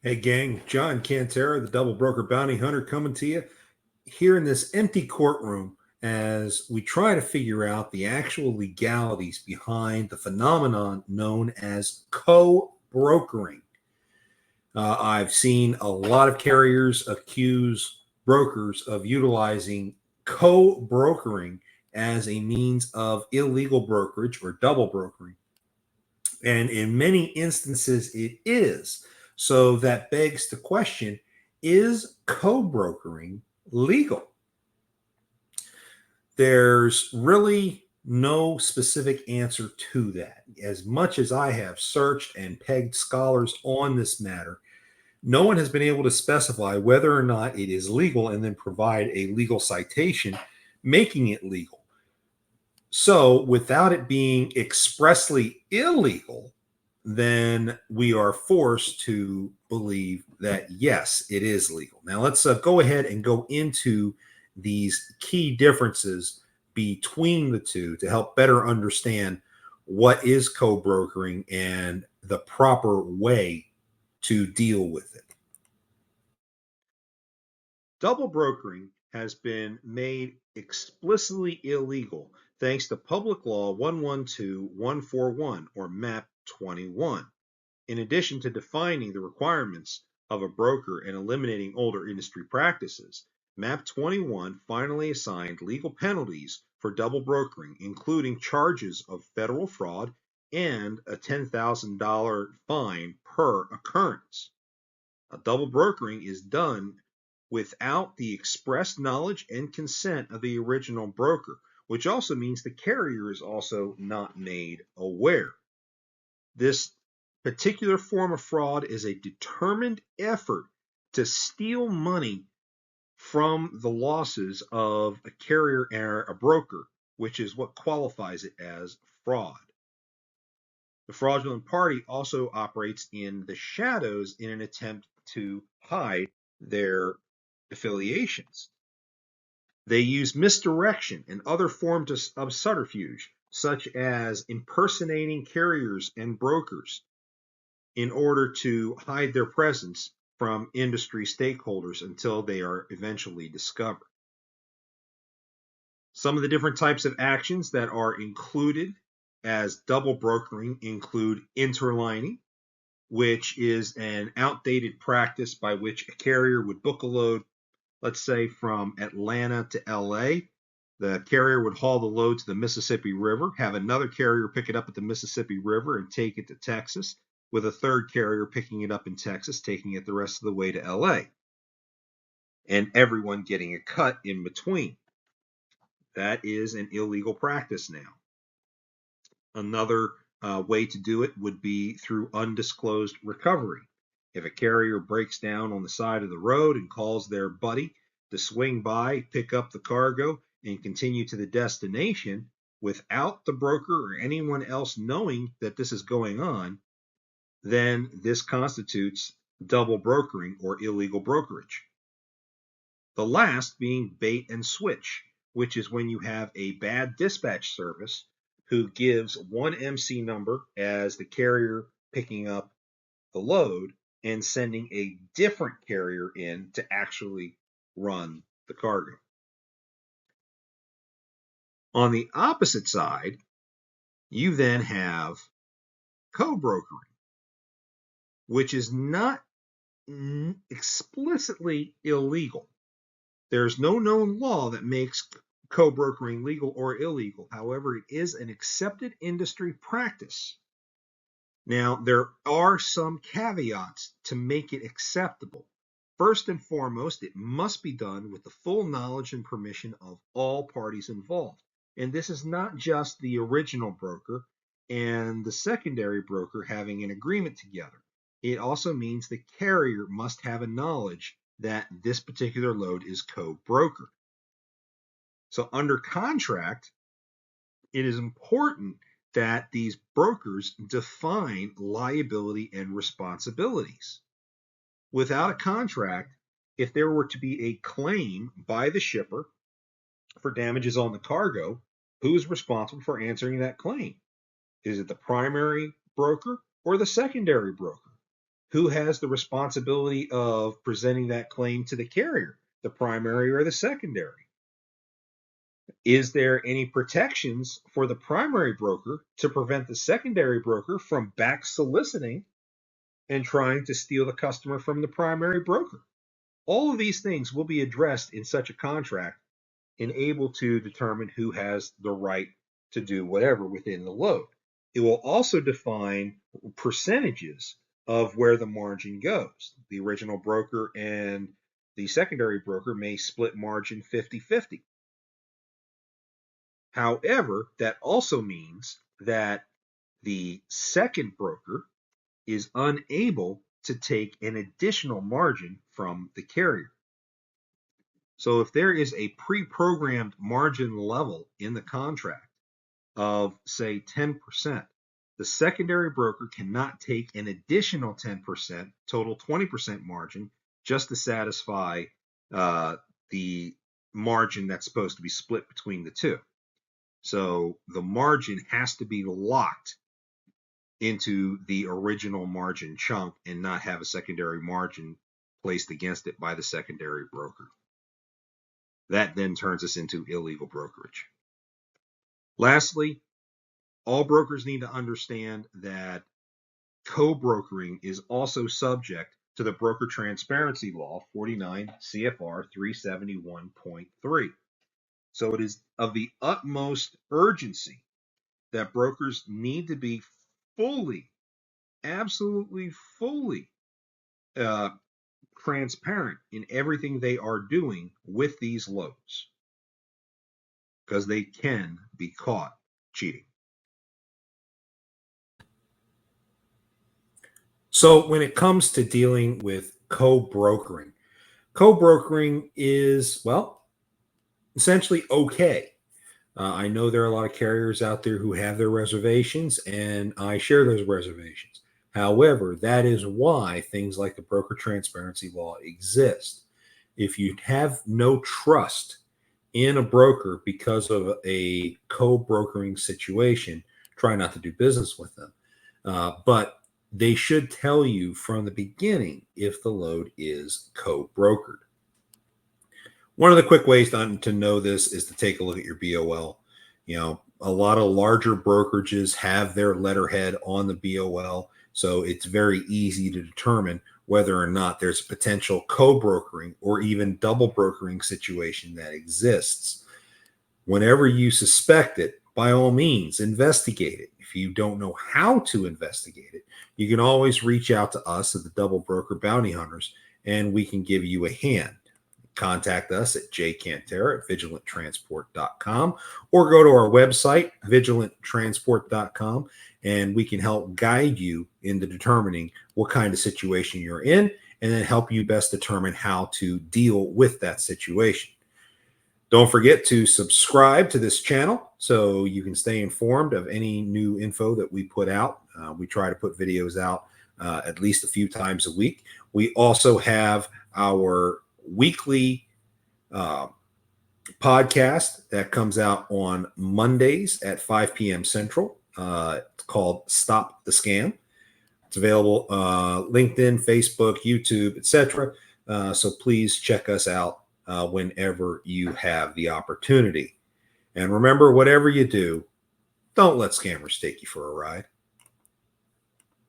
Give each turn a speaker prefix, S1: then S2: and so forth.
S1: Hey gang, John Cantera, the Double Broker Bounty Hunter, coming to you here in this empty courtroom as we try to figure out the actual legalities behind the phenomenon known as co-brokering. I've seen a lot of carriers accuse brokers of utilizing co-brokering as a means of illegal brokerage or double brokering. And in many instances, it is. So that begs the question, is co brokering legal? There's really no specific answer to that. As much as I have searched and pegged scholars on this matter, no one has been able to specify whether or not it is legal and then provide a legal citation making it legal. So, without it being expressly illegal, then we are forced to believe that yes, it is legal. Now, let's go ahead and go into these key differences between the two to help better understand what is co-brokering and the proper way to deal with it. Double brokering has been made explicitly illegal thanks to Public Law 112141 or MAP 21. In addition to defining the requirements of a broker and eliminating older industry practices, MAP 21 finally assigned legal penalties for double brokering, including charges of federal fraud and a $10,000 fine per occurrence. A double brokering is done without the express knowledge and consent of the original broker, which also means the carrier is also not made aware. This particular form of fraud is a determined effort to steal money from the losses of a carrier or a broker, which is what qualifies it as fraud. The fraudulent party also operates in the shadows in an attempt to hide their affiliations. They use misdirection and other forms of subterfuge, such as impersonating carriers and brokers, in order to hide their presence from industry stakeholders until they are eventually discovered. Some of the different types of actions that are included as double brokering include interlining, which is an outdated practice by which a carrier would book a load, let's say from Atlanta to LA. The carrier would haul the load to the Mississippi River, have another carrier pick it up at the Mississippi River and take it to Texas, with a third carrier picking it up in Texas, taking it the rest of the way to LA, and everyone getting a cut in between. That is an illegal practice now. Another way to do it would be through undisclosed recovery. If a carrier breaks down on the side of the road and calls their buddy to swing by, pick up the cargo, and continue to the destination without the broker or anyone else knowing that this is going on, then this constitutes double brokering or illegal brokerage. The last being bait and switch, which is when you have a bad dispatch service who gives one MC number as the carrier picking up the load and sending a different carrier in to actually run the cargo. On the opposite side, you then have co-brokering, which is not explicitly illegal. There's no known law that makes co-brokering legal or illegal. However, it is an accepted industry practice. Now, there are some caveats to make it acceptable. First and foremost, it must be done with the full knowledge and permission of all parties involved. And this is not just the original broker and the secondary broker having an agreement together. It also means the carrier must have a knowledge that this particular load is co-brokered. So under contract, it is important that these brokers define liability and responsibilities. Without a contract, if there were to be a claim by the shipper for damages on the cargo, who is responsible for answering that claim? Is it the primary broker or the secondary broker? Who has the responsibility of presenting that claim to the carrier, the primary or the secondary? Is there any protections for the primary broker to prevent the secondary broker from back soliciting and trying to steal the customer from the primary broker? All of these things will be addressed in such a contract and able to determine who has the right to do whatever within the load. It will also define percentages of where the margin goes. The original broker and the secondary broker may split margin 50-50. However, that also means that the second broker is unable to take an additional margin from the carrier. So if there is a pre-programmed margin level in the contract of, say, 10%, the secondary broker cannot take an additional 10%, total 20% margin, just to satisfy the margin that's supposed to be split between the two. So the margin has to be locked into the original margin chunk and not have a secondary margin placed against it by the secondary broker. That then turns us into illegal brokerage. Lastly, all brokers need to understand that co-brokering is also subject to the Broker Transparency Law 49 CFR 371.3. So it is of the utmost urgency that brokers need to be fully, absolutely fully transparent in everything they are doing with these loads, because they can be caught cheating.
S2: So when it comes to dealing with co-brokering is, well, essentially okay. I know there are a lot of carriers out there who have their reservations, and I share those reservations. However, that is why things like the Broker Transparency Law exist. If you have no trust in a broker because of a co-brokering situation, try not to do business with them. But they should tell you from the beginning if the load is co-brokered. One of the quick ways to know this is to take a look at your BOL. You know, a lot of larger brokerages have their letterhead on the BOL, so it's very easy to determine whether or not there's a potential co-brokering or even double brokering situation that exists. Whenever you suspect it, by all means, investigate it. If you don't know how to investigate it, you can always reach out to us at the Double Broker Bounty Hunters, and we can give you a hand. Contact us at jcantera@vigilanttransport.com or go to our website, vigilanttransport.com, and we can help guide you into determining what kind of situation you're in and then help you best determine how to deal with that situation. Don't forget to subscribe to this channel so you can stay informed of any new info that we put out. We try to put videos out at least a few times a week. We also have our weekly podcast that comes out on Mondays at 5 p.m. Central. It's called Stop the Scam. It's available LinkedIn, Facebook, YouTube, etc. So please check us out whenever you have the opportunity. And remember, whatever you do, don't let scammers take you for a ride.